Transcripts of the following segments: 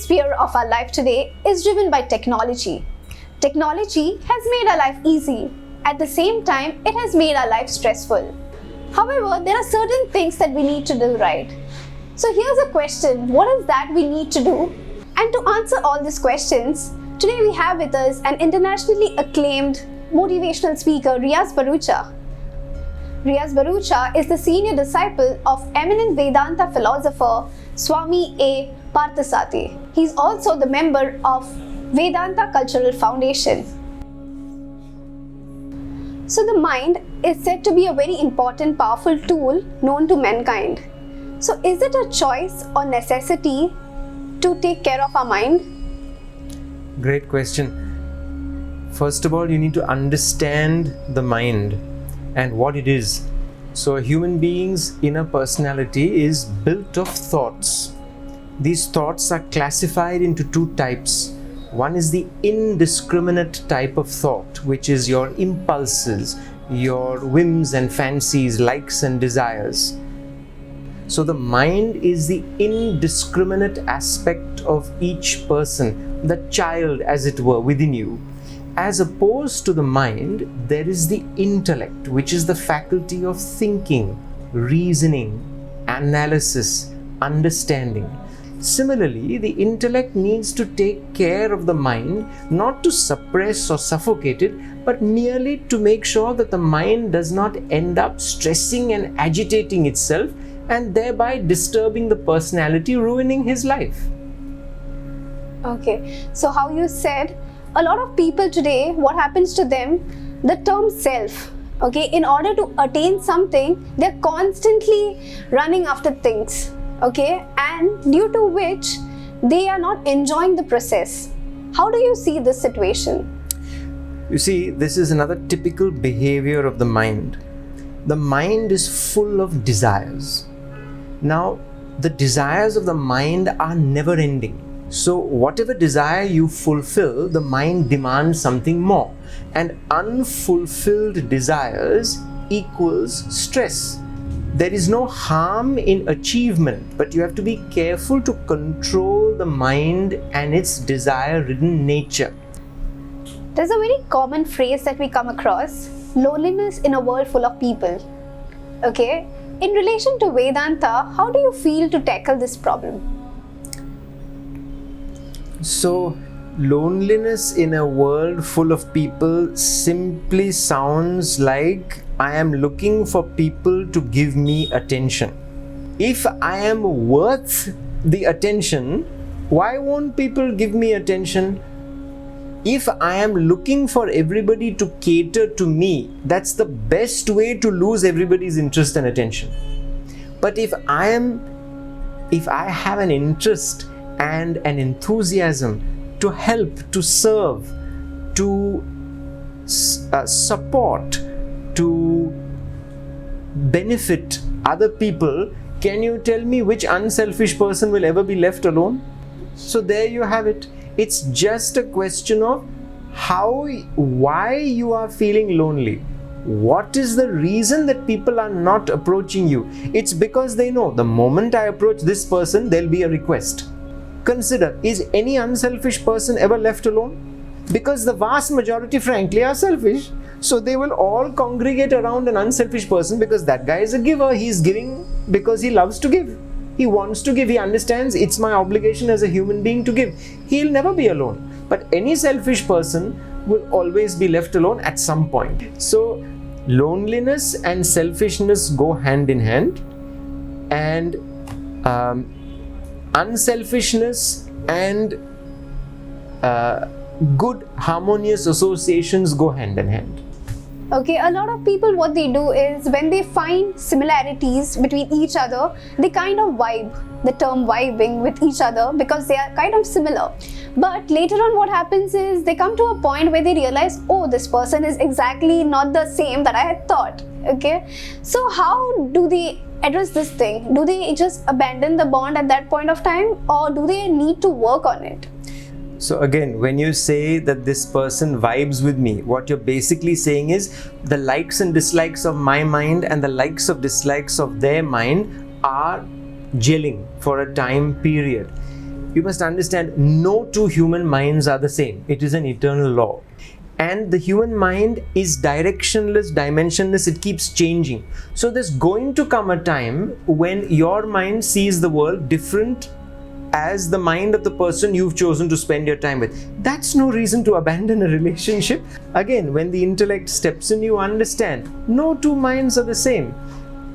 sphere of our life today is driven by technology. Technology has made our life easy. At the same time, it has made our life stressful. However, there are certain things that we need to do right. So here's a question, what is that we need to do? And to answer all these questions, today we have with us an internationally acclaimed motivational speaker, Riyaz Bharucha. Riyaz Bharucha is the senior disciple of eminent Vedanta philosopher Swami A Parthsarthy. He's also the member of Vedanta Cultural Foundation. So the mind is said to be a very important, powerful tool known to mankind. So is it a choice or necessity to take care of our mind? Great question. First of all, you need to understand the mind and what it is. So a human being's inner personality is built of thoughts. These thoughts are classified into two types. One is the indiscriminate type of thought, which is your impulses, your whims and fancies, likes and desires. So the mind is the indiscriminate aspect of each person, the child as it were within you. As opposed to the mind, there is the intellect, which is the faculty of thinking, reasoning, analysis, understanding. Similarly, the intellect needs to take care of the mind, not to suppress or suffocate it, but merely to make sure that the mind does not end up stressing and agitating itself and thereby disturbing the personality, ruining his life. Okay, so how you said, a lot of people today, what happens to them, the term self, okay, in order to attain something, they're constantly running after things, okay, and due to which they are not enjoying the process. How do you see this situation? You see, this is another typical behavior of the mind. The mind is full of desires. Now, the desires of the mind are never ending. So, whatever desire you fulfill, the mind demands something more. And unfulfilled desires equals stress. There is no harm in achievement, but you have to be careful to control the mind and its desire-ridden nature. There's a very common phrase that we come across, loneliness in a world full of people. Okay, in relation to Vedanta, how do you feel to tackle this problem? So, loneliness in a world full of people simply sounds like I am looking for people to give me attention. If I am worth the attention, why won't people give me attention? If I am looking for everybody to cater to me, that's the best way to lose everybody's interest and attention. But if I have an interest and an enthusiasm to help, to serve, to support, to benefit other people, can you tell me which unselfish person will ever be left alone? So there you have it. It's just a question of why you are feeling lonely. What is the reason that people are not approaching you? It's because they know the moment I approach this person, there'll be a request. Consider, is any unselfish person ever left alone? Because the vast majority, frankly, are selfish. So they will all congregate around an unselfish person because that guy is a giver. He's giving because he loves to give. He wants to give. He understands it's my obligation as a human being to give. He'll never be alone. But any selfish person will always be left alone at some point. So loneliness and selfishness go hand in hand. And unselfishness and good harmonious associations go hand in hand. Okay, a lot of people, what they do is when they find similarities between each other, they kind of vibe, the term vibing with each other because they are kind of similar. But later on what happens is they come to a point where they realize, oh, this person is exactly not the same that I had thought. Okay, so how do they address this thing? Do they just abandon the bond at that point of time, or do they need to work on it? So again, when you say that this person vibes with me, what you're basically saying is the likes and dislikes of my mind and the likes of dislikes of their mind are gelling for a time period. you must understand no two human minds are the same. It is an eternal law. And the human mind is directionless, dimensionless, it keeps changing. So there's going to come a time when your mind sees the world different as the mind of the person you've chosen to spend your time with. That's no reason to abandon a relationship. Again, when the intellect steps in, you understand no two minds are the same.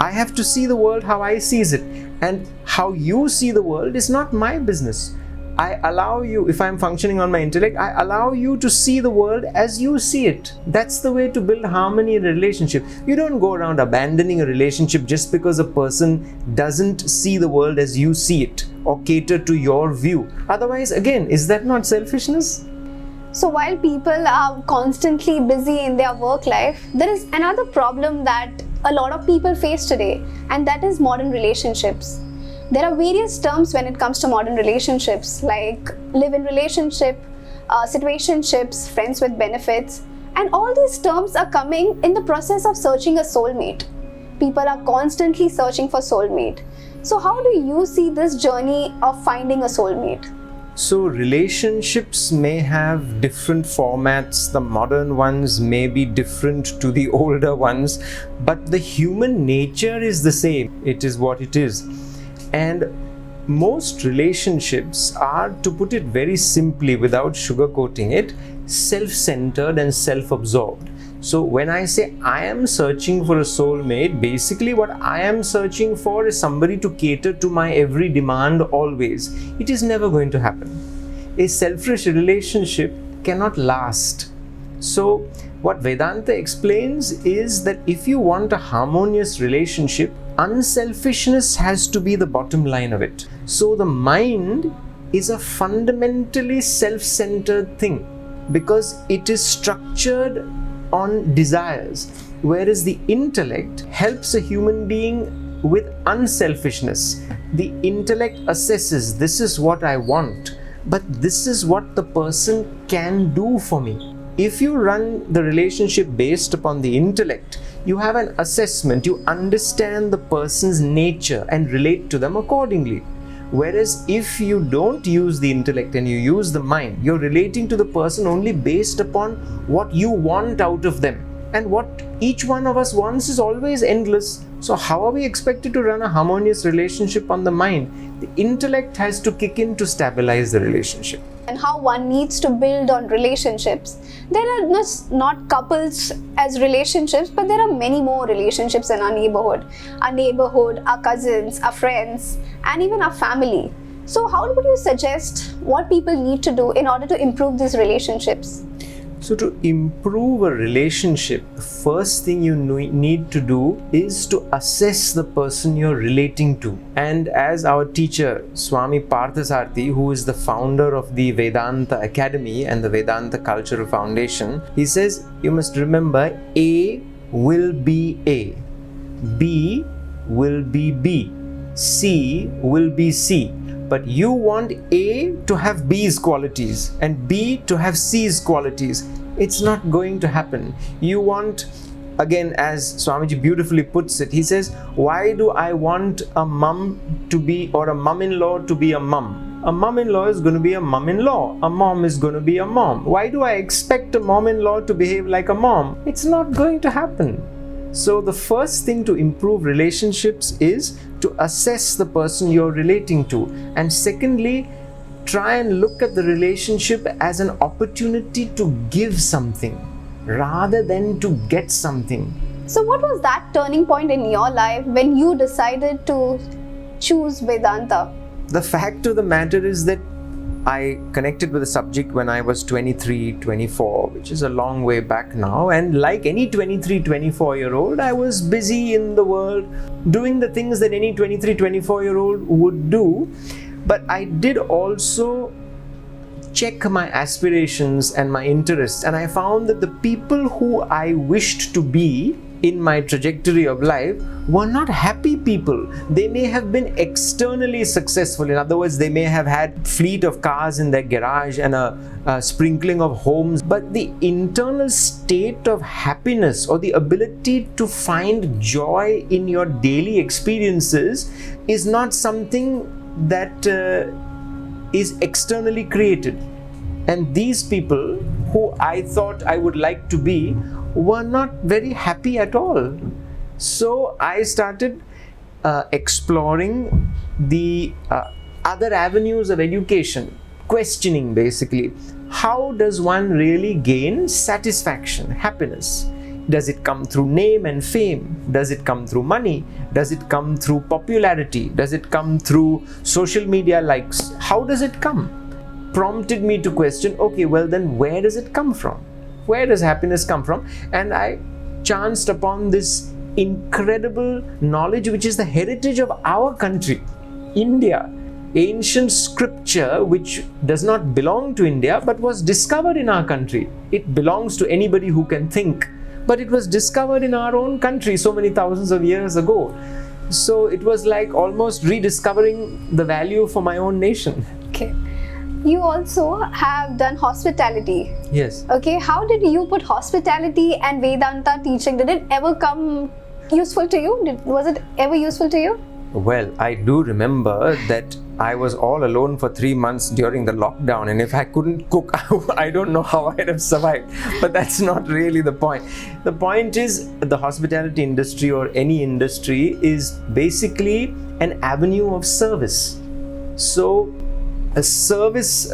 I have to see the world how I sees it, and how you see the world is not my business. I allow you, if I'm functioning on my intellect, I allow you to see the world as you see it. That's the way to build harmony in a relationship. You don't go around abandoning a relationship just because a person doesn't see the world as you see it or cater to your view. Otherwise, again, is that not selfishness? So while people are constantly busy in their work life, there is another problem that a lot of people face today, and that is modern relationships. There are various terms when it comes to modern relationships, like live-in relationship, situationships, friends with benefits, and all these terms are coming in the process of searching a soulmate. People are constantly searching for soulmate. So how do you see this journey of finding a soulmate? So relationships may have different formats. The modern ones may be different to the older ones, but the human nature is the same. It is what it is. And most relationships are, to put it very simply without sugarcoating it, self-centered and self-absorbed. So when I say I am searching for a soulmate, basically what I am searching for is somebody to cater to my every demand always. It is never going to happen. A selfish relationship cannot last. So what Vedanta explains is that if you want a harmonious relationship, unselfishness has to be the bottom line of it. So the mind is a fundamentally self-centered thing because it is structured on desires, whereas the intellect helps a human being with unselfishness. The intellect assesses, this is what I want, but this is what the person can do for me. If you run the relationship based upon the intellect, you have an assessment, you understand the person's nature and relate to them accordingly. Whereas if you don't use the intellect and you use the mind, you're relating to the person only based upon what you want out of them. And what each one of us wants is always endless. So how are we expected to run a harmonious relationship on the mind? The intellect has to kick in to stabilize the relationship. And how one needs to build on relationships. There are not couples as relationships, but there are many more relationships in our neighborhood, our cousins, our friends, and even our family. So how would you suggest what people need to do in order to improve these relationships? So to improve a relationship, the first thing you need to do is to assess the person you're relating to. And as our teacher, Swami A Parthsarthy, who is the founder of the Vedanta Academy and the Vedanta Cultural Foundation, he says, you must remember A will be A, B will be B, C will be C. But you want A to have B's qualities and B to have C's qualities. It's not going to happen. You want, again, as Swamiji beautifully puts it, he says, why do I want a mum to be, or a mum-in-law to be a mum? A mum-in-law is going to be a mum-in-law. A mom is going to be a mom. Why do I expect a mom-in-law to behave like a mom? It's not going to happen. So the first thing to improve relationships is to assess the person you're relating to. And secondly, try and look at the relationship as an opportunity to give something rather than to get something. So what was that turning point in your life when you decided to choose Vedanta? The fact of the matter is that I connected with the subject when I was 23, 24, which is a long way back now. And like any 23, 24-year-old, I was busy in the world doing the things that any 23, 24-year-old would do. But I did also check my aspirations and my interests. And I found that the people who I wished to be in my trajectory of life were not happy people. They may have been externally successful. In other words, they may have had fleet of cars in their garage and a sprinkling of homes, but the internal state of happiness or the ability to find joy in your daily experiences is not something that is externally created. And these people who I thought I would like to be were not very happy at all. So I started exploring the other avenues of education, questioning basically, how does one really gain satisfaction, happiness? Does it come through name and fame? Does it come through money? Does it come through popularity? Does it come through social media likes? How does it come? Prompted me to question, okay, well then where does it come from? Where does happiness come from? And I chanced upon this incredible knowledge which is the heritage of our country, India. Ancient scripture which does not belong to India but was discovered in our country. It belongs to anybody who can think, but it was discovered in our own country so many thousands of years ago. So it was like almost rediscovering the value for my own nation. Okay. You also have done hospitality. Yes. Okay, how did you put hospitality and Vedanta teaching? Did it ever come useful to you? Was it ever useful to you? Well, I do remember that I was all alone for 3 months during the lockdown, and if I couldn't cook, I don't know how I'd have survived. But that's not really the point. The point is, the hospitality industry or any industry is basically an avenue of service. So a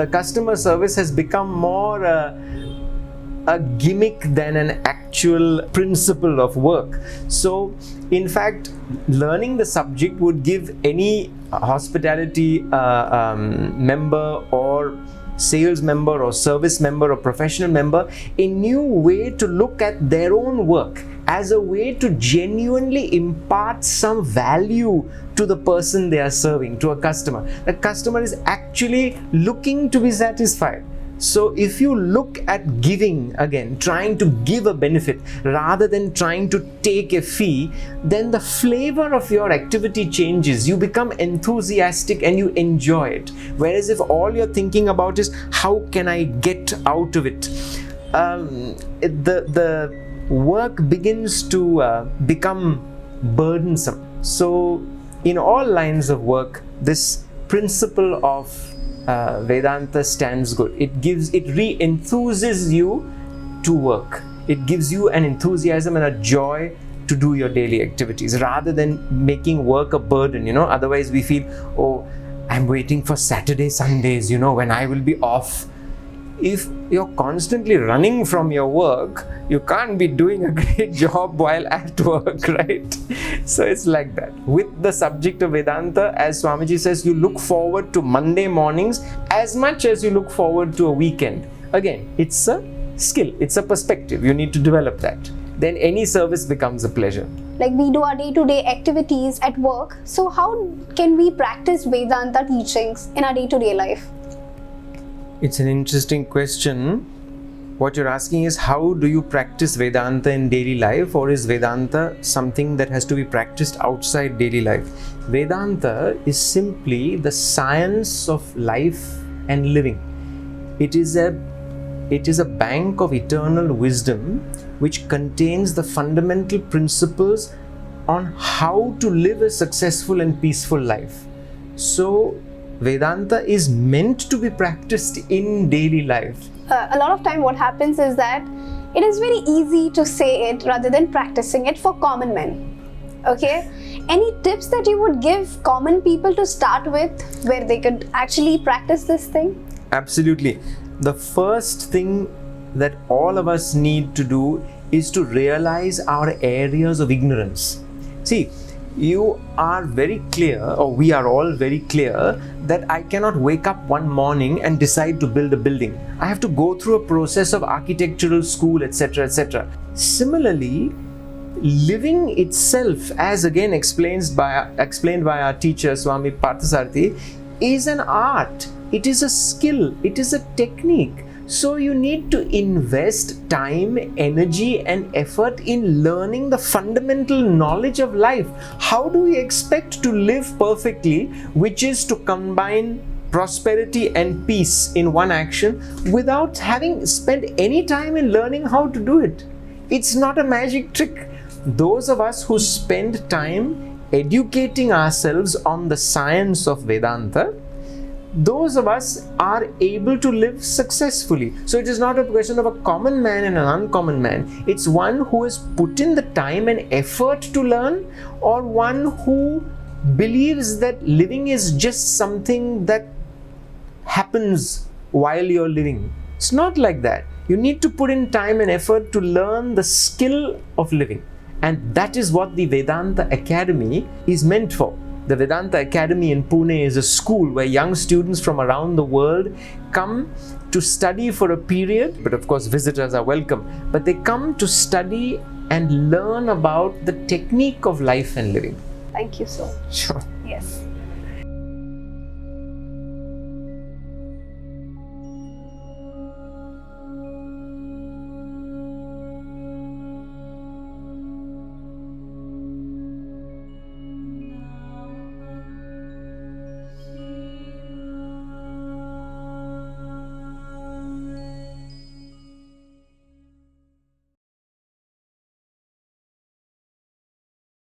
customer service has become more a gimmick than an actual principle of work. So in fact, learning the subject would give any hospitality member or sales member or service member or professional member a new way to look at their own work as a way to genuinely impart some value to the person they are serving, to a customer. The customer is actually looking to be satisfied. So if you look at giving, again, trying to give a benefit rather than trying to take a fee, then the flavor of your activity changes. You become enthusiastic and you enjoy it. Whereas if all you're thinking about is how can I get out of it, the work begins to become burdensome. So in all lines of work, this principle of Vedanta stands good. It re-enthuses you to work. It gives you an enthusiasm and a joy to do your daily activities rather than making work a burden, Otherwise we feel, oh, I'm waiting for Saturday, Sundays, when I will be off. If you're constantly running from your work, you can't be doing a great job while at work, right? So it's like that. With the subject of Vedanta, as Swamiji says, you look forward to Monday mornings as much as you look forward to a weekend. Again, it's a skill, it's a perspective. You need to develop that. Then any service becomes a pleasure. Like we do our day-to-day activities at work. So how can we practice Vedanta teachings in our day-to-day life? It's an interesting question. What you're asking is, how do you practice Vedanta in daily life, or is Vedanta something that has to be practiced outside daily life? Vedanta is simply the science of life and living. It is a bank of eternal wisdom which contains the fundamental principles on how to live a successful and peaceful life. So Vedanta is meant to be practiced in daily life. A lot of time what happens is that it is very easy to say it rather than practicing it for common men. Okay? Any tips that you would give common people to start with where they could actually practice this thing? Absolutely. The first thing that all of us need to do is to realize our areas of ignorance. See, you are very clear, or we are all very clear, that I cannot wake up one morning and decide to build a building. I have to go through a process of architectural school, etc., etc. Similarly, living itself, as again explained by our teacher Swami A Parthsarthy, is an art. It is a skill. It is a technique. So you need to invest time, energy and effort in learning the fundamental knowledge of life. How do we expect to live perfectly, which is to combine prosperity and peace in one action without having spent any time in learning how to do it? It's not a magic trick. Those of us who spend time educating ourselves on the science of Vedanta those of us are able to live successfully. So it is not a question of a common man and an uncommon man. It's one who has put in the time and effort to learn, or one who believes that living is just something that happens while you're living. It's not like that. You need to put in time and effort to learn the skill of living. And that is what the Vedanta Academy is meant for. The Vedanta Academy in Pune is a school where young students from around the world come to study for a period, but of course visitors are welcome. But they come to study and learn about the technique of life and living. Thank you so much. Sure. Yes.